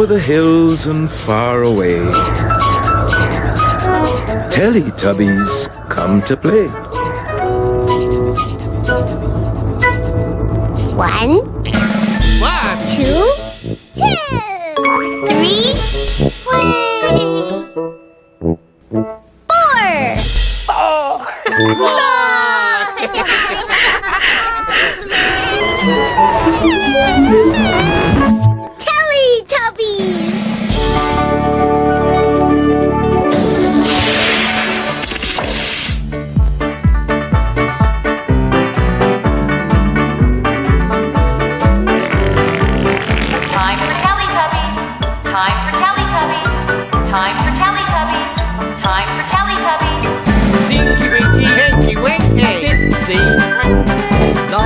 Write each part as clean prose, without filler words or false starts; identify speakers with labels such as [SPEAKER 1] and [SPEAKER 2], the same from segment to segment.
[SPEAKER 1] over the hills and far away, Teletubbies come to play.
[SPEAKER 2] 1, 2, 3, play! 4! Teletubbies!
[SPEAKER 3] Time for Teletubbies! Time for Teletubbies! Time for Teletubbies! Time for Teletubbies!
[SPEAKER 4] Tinky Winky, Tinky Winky, Dipsy, La La,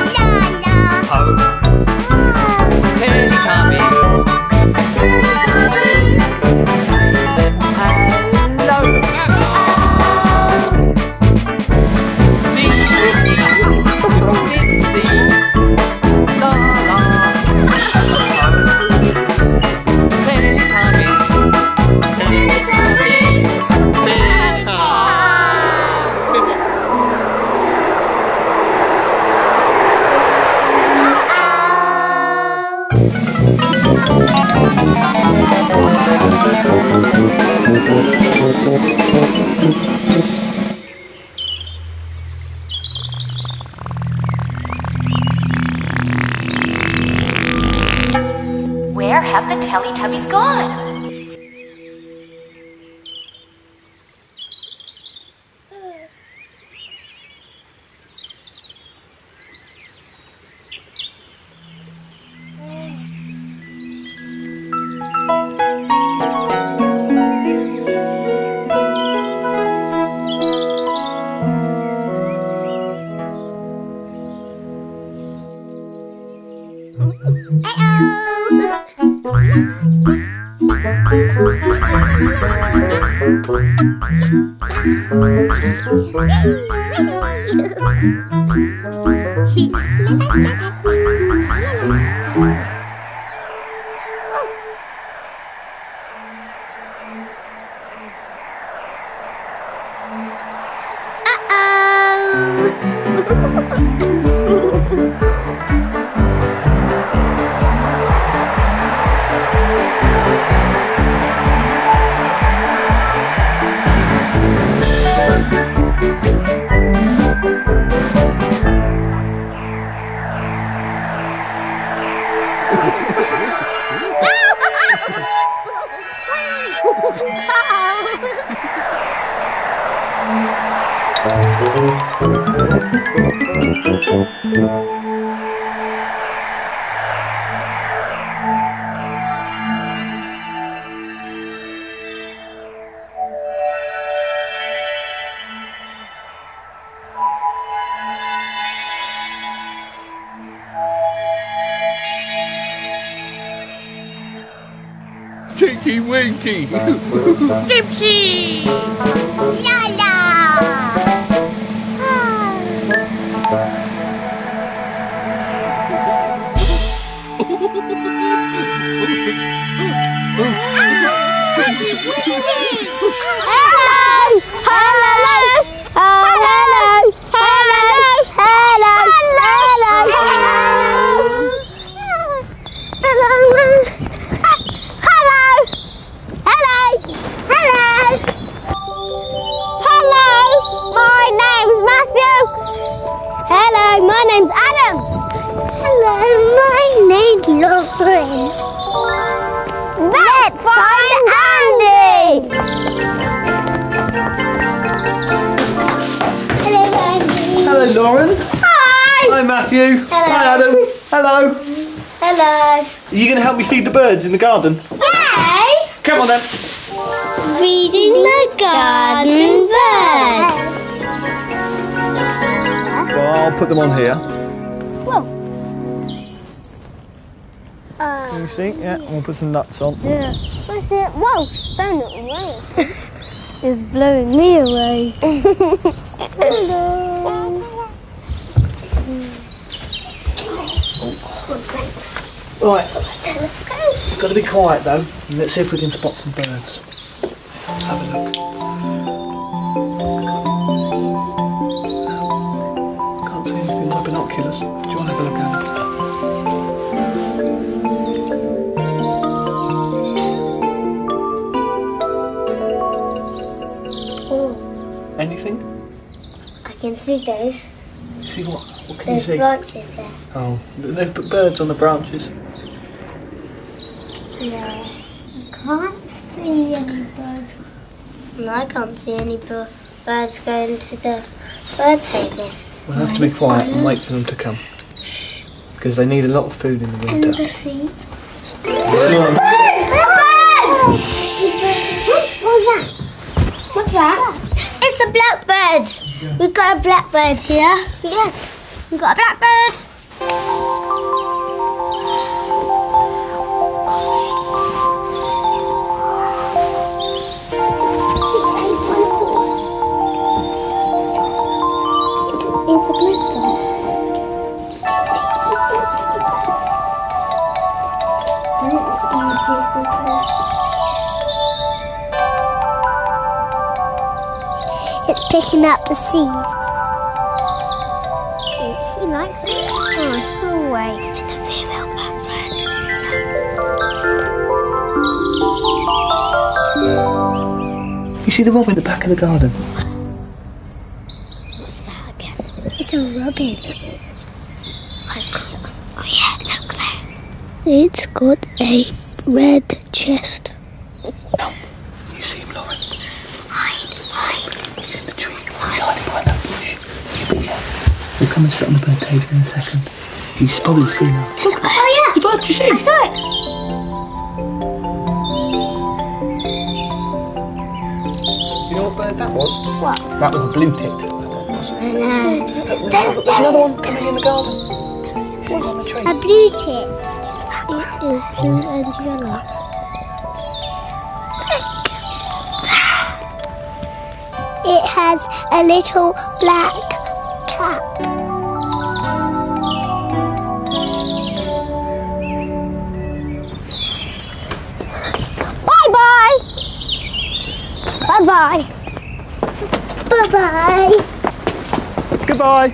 [SPEAKER 2] La la!
[SPEAKER 4] Ho, Teletubbies. Say hello. Tinky Winky, Dipsy, La La, Ho, Teletubbies. Teletubbies.
[SPEAKER 3] Where have the Teletubbies gone?
[SPEAKER 4] Tinky Winky.
[SPEAKER 2] Dipsy! La la!
[SPEAKER 5] My name's Adam.
[SPEAKER 2] Hello, my name's Lauren.
[SPEAKER 5] Let's find Andy.
[SPEAKER 2] Hello, Andy.
[SPEAKER 4] Hello, Lauren.
[SPEAKER 5] Hi.
[SPEAKER 4] Hi, Matthew.
[SPEAKER 2] Hello.
[SPEAKER 4] Hi, Adam. Hello.
[SPEAKER 5] Hello.
[SPEAKER 4] Are you going to help me feed the birds in the garden?
[SPEAKER 5] Hey.
[SPEAKER 4] Come on then.
[SPEAKER 5] Feeding the garden birds.
[SPEAKER 4] Well, I'll put them on here.
[SPEAKER 5] Whoa.
[SPEAKER 4] Can you see? Yeah, we'll put some nuts on.
[SPEAKER 5] Yeah. What's it? Whoa, it's blowing it away. It's blowing me away. Hello.
[SPEAKER 2] Oh, thanks.
[SPEAKER 4] Right,
[SPEAKER 2] Let's go.
[SPEAKER 4] got to be quiet though. And let's see if we can spot some birds. Let's have a look. Can't see anything with my binoculars. Do you want to have a look, Anna?
[SPEAKER 2] Oh,
[SPEAKER 4] Anything?
[SPEAKER 2] I can see those.
[SPEAKER 4] See what? What can you
[SPEAKER 2] There's
[SPEAKER 4] see?
[SPEAKER 2] branches there.
[SPEAKER 4] Oh, there's birds on the branches.
[SPEAKER 2] No, I can't see any birds. No, I can't see any birds going to the bird table.
[SPEAKER 4] We'll have to be quiet and wait for them to come. Because they need a lot of food in the
[SPEAKER 2] In
[SPEAKER 4] winter.
[SPEAKER 2] the sea.
[SPEAKER 4] Birds!
[SPEAKER 2] Birds! What's that? What's that? It's a blackbird. We've got a blackbird here. Yeah, we've got a blackbird. It's a blackbird. It's picking up the seeds. She likes it. Oh, no way. It's a female blackbird.
[SPEAKER 4] You see the robin at the back of the garden?
[SPEAKER 2] What's that again? It's a robin. Oh yeah, look there. It's got a red chest.
[SPEAKER 4] Come. You see him, Lauren?
[SPEAKER 2] Hide.
[SPEAKER 4] He's in the tree. He's hiding behind that bush. You be careful. We'll come and sit on the bird table in a second. He's probably seen us.
[SPEAKER 2] There's a bird. Oh yeah.
[SPEAKER 4] The bird, you see?
[SPEAKER 2] I saw it.
[SPEAKER 4] Do you know what bird that was?
[SPEAKER 2] What?
[SPEAKER 4] That was a blue tit.
[SPEAKER 2] I know.
[SPEAKER 4] There's another one coming in the garden. See on the tree.
[SPEAKER 2] A blue tit. It is blue and yellow. It has a little black cap. Bye-bye. Bye-bye. Bye-bye.
[SPEAKER 4] Goodbye.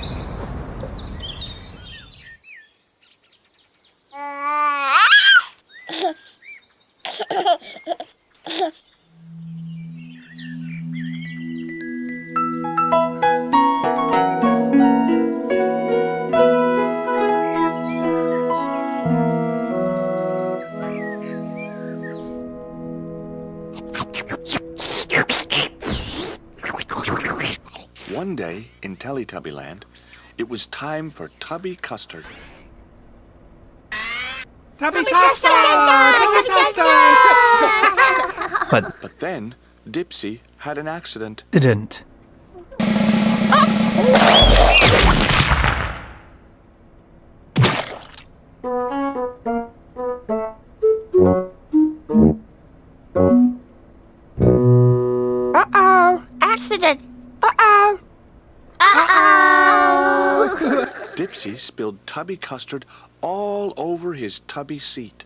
[SPEAKER 6] One day in Teletubby Land, it was time for Tubby Custard.
[SPEAKER 2] Tubby custard! Tubby custard!
[SPEAKER 6] But then, Dipsy had an accident.
[SPEAKER 7] Didn't.
[SPEAKER 2] Uh-oh! Accident! Uh-oh! Uh-oh!
[SPEAKER 6] Dipsy spilled Tubby Custard all over his tubby seat.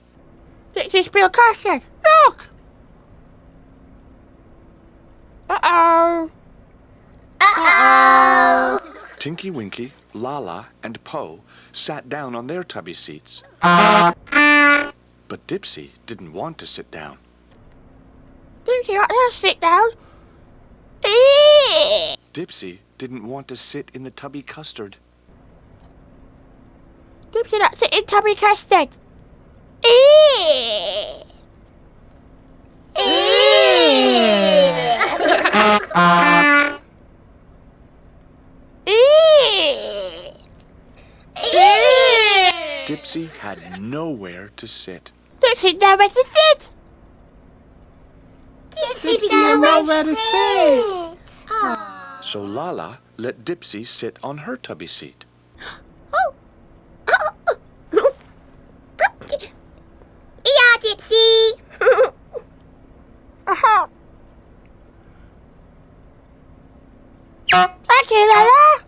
[SPEAKER 2] Dipsy spilled custard! Look! Uh-oh! Uh-oh!
[SPEAKER 6] Tinky Winky, Lala, and Po sat down on their tubby seats. But Dipsy didn't want to sit down.
[SPEAKER 2] Dipsy, let's sit down.
[SPEAKER 6] Dipsy didn't want to sit in the tubby custard.
[SPEAKER 2] Dipsy, not sit in tubby custard.
[SPEAKER 6] Dipsy had nowhere to sit.
[SPEAKER 2] Dipsy, nowhere to sit. Dipsy, nowhere to sit.
[SPEAKER 6] So Lala let Dipsy sit on her tubby seat.
[SPEAKER 2] Yeah, Dipsy. Thank you, Lala.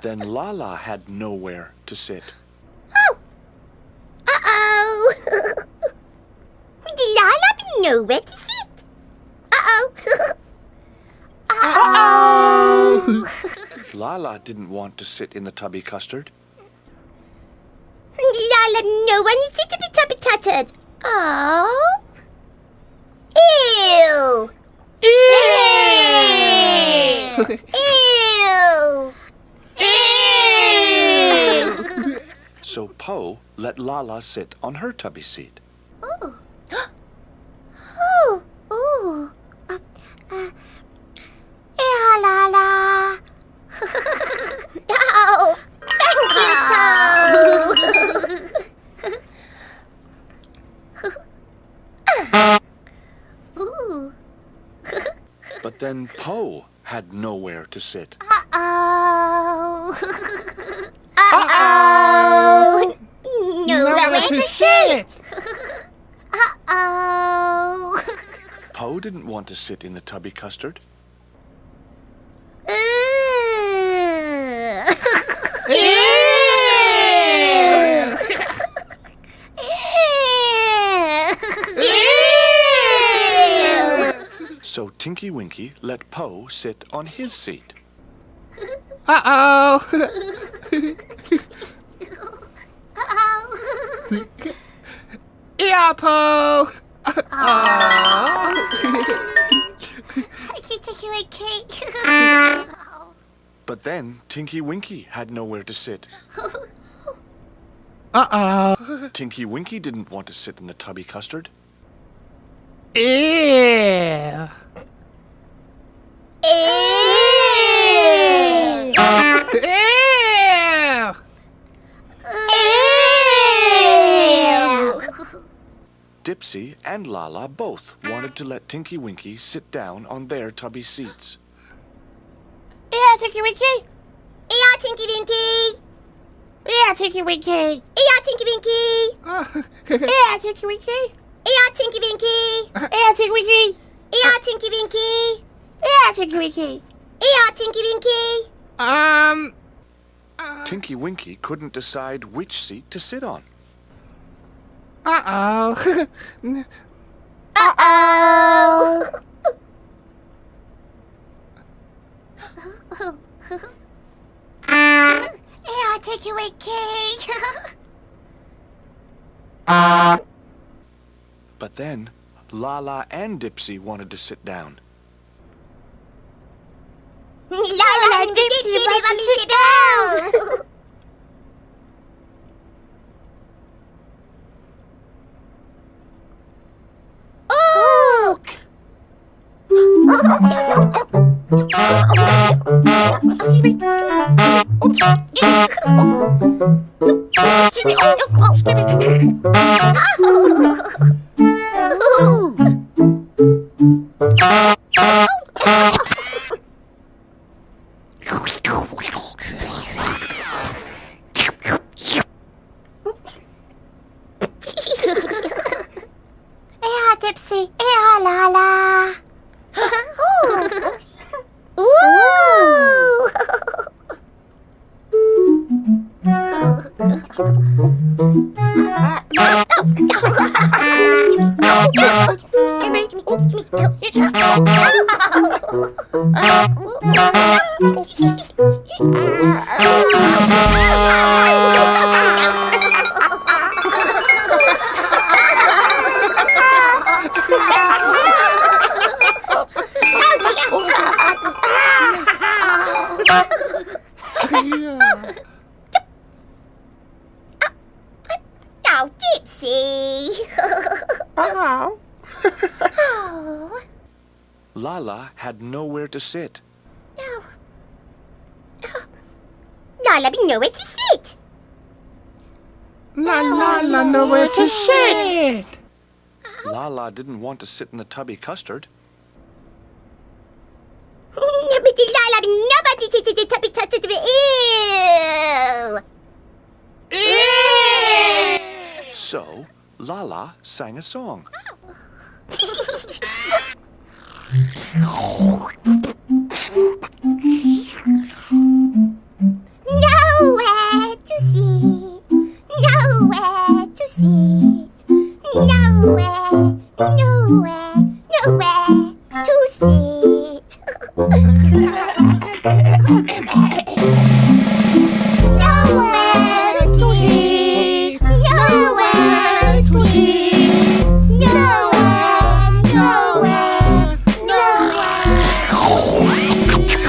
[SPEAKER 6] Then Lala had nowhere to sit.
[SPEAKER 2] Uh-oh. nowhere to sit. Uh-oh.
[SPEAKER 6] Lala didn't want to sit in the tubby custard.
[SPEAKER 2] Lala, no one is sit to be tubby tuttered. Oh. Ew. Ew. Ew.
[SPEAKER 6] So Po let Lala sit on her tubby seat.
[SPEAKER 2] Oh. Oh. Oh. Yeah, Lala. Oh. Thank you, Po. Ooh.
[SPEAKER 6] But then Po had nowhere to sit.
[SPEAKER 2] Uh-oh. Uh-oh. Nowhere to sit. Uh-oh.
[SPEAKER 6] Po didn't want to sit in the tubby custard. So Tinky Winky let Po sit on his seat.
[SPEAKER 4] Uh-oh. Yeah, Po.
[SPEAKER 6] But then Tinky Winky had nowhere to sit.
[SPEAKER 4] Uh-oh.
[SPEAKER 6] Tinky Winky didn't want to sit in the tubby custard.
[SPEAKER 4] Ew. Ew.
[SPEAKER 6] Dipsy and Lala both wanted to let Tinky Winky sit down on their tubby seats.
[SPEAKER 2] Yeah, Tinky Winky. Yeah, Tinky Winky. Yeah, Tinky Winky. Yeah, Tinky Winky. Yeah, Tinky Winky. Yeah, Tinky Winky. Yeah, Tinky Winky. Yeah, Tinky Winky. Yeah, Tinky Winky. Yeah, Tinky Winky.
[SPEAKER 6] Tinky Winky couldn't decide which seat to sit on.
[SPEAKER 4] Uh-oh.
[SPEAKER 2] Uh-oh. Yeah, Tinky Winky.
[SPEAKER 6] But then Lala and Dipsy wanted to sit down.
[SPEAKER 2] Lala and Dipsy want to sit down. Yeah, Dipsy. Yeah, Lala. Oh, Dipsy. Oh.
[SPEAKER 6] Lala had nowhere to sit.
[SPEAKER 2] No. Lala be nowhere to sit.
[SPEAKER 4] La nowhere to sit.
[SPEAKER 6] Lala didn't want to sit in the tubby custard.
[SPEAKER 2] Lala be nobody to the tubby custard. Ew.
[SPEAKER 6] So Lala sang a song.
[SPEAKER 2] Nowhere to sit. Nowhere to sit. Nowhere. Nowhere. nowhere, nowhere to sit. Nowhere to sit, nowhere to sit, nowhere, nowhere, nowhere to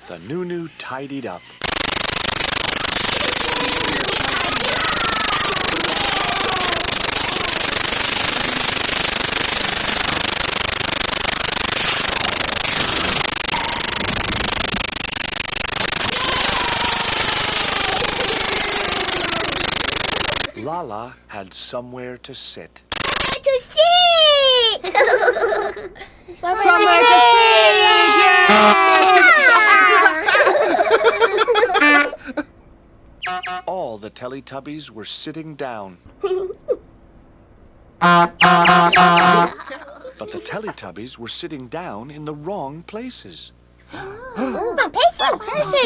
[SPEAKER 6] The Nunu tidied up. Lala had somewhere to sit.
[SPEAKER 2] to sit.
[SPEAKER 7] Somewhere to
[SPEAKER 6] All the Teletubbies were sitting down. But the Teletubbies were sitting down in the wrong places.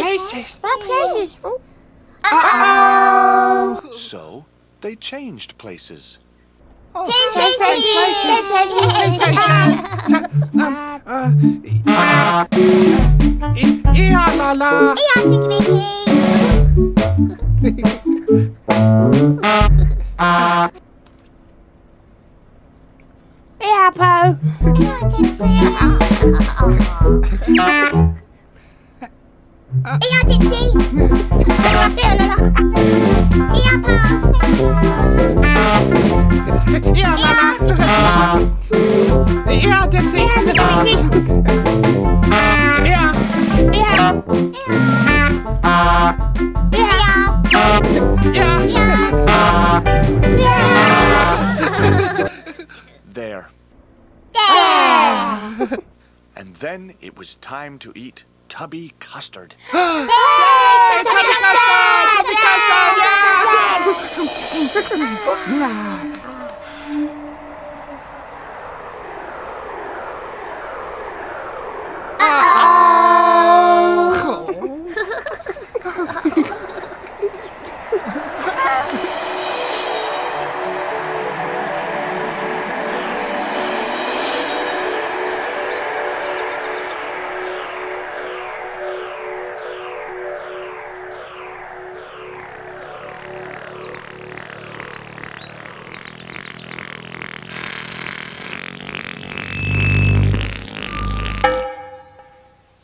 [SPEAKER 7] Places.
[SPEAKER 6] So they changed places.
[SPEAKER 7] Lala.
[SPEAKER 2] Yeah, Po. Yeah, Dixie. Yeah, Lala. Yeah, Po.
[SPEAKER 7] Yeah, Lala. Yeah, Dixie. Yeah.
[SPEAKER 6] There. And then it was time to eat tubby custard.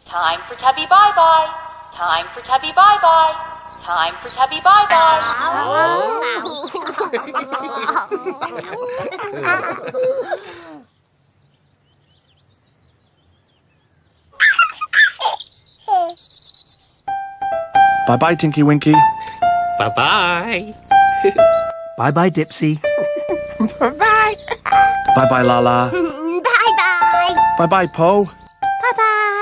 [SPEAKER 3] Time for Tubby bye-bye. Time for Tubby bye-bye. Time for Tubby bye-bye.
[SPEAKER 6] Bye-bye, Tinky Winky.
[SPEAKER 1] Bye-bye.
[SPEAKER 4] Bye-bye, Dipsy.
[SPEAKER 7] Bye.
[SPEAKER 6] Bye-bye, Lala.
[SPEAKER 2] Bye-bye.
[SPEAKER 6] Bye-bye, Po.
[SPEAKER 2] Bye-bye.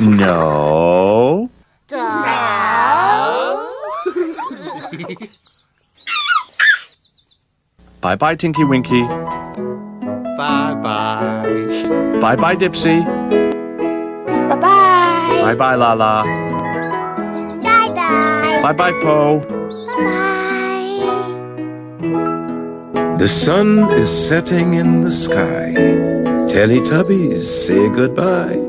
[SPEAKER 6] No. Bye-bye, Tinky Winky.
[SPEAKER 1] Bye-bye.
[SPEAKER 6] Bye-bye, Dipsy.
[SPEAKER 2] Bye-bye.
[SPEAKER 6] Bye-bye, Lala.
[SPEAKER 2] Bye-bye.
[SPEAKER 6] Bye-bye, Po.
[SPEAKER 2] Bye-bye.
[SPEAKER 1] The sun is setting in the sky. Teletubbies, say goodbye.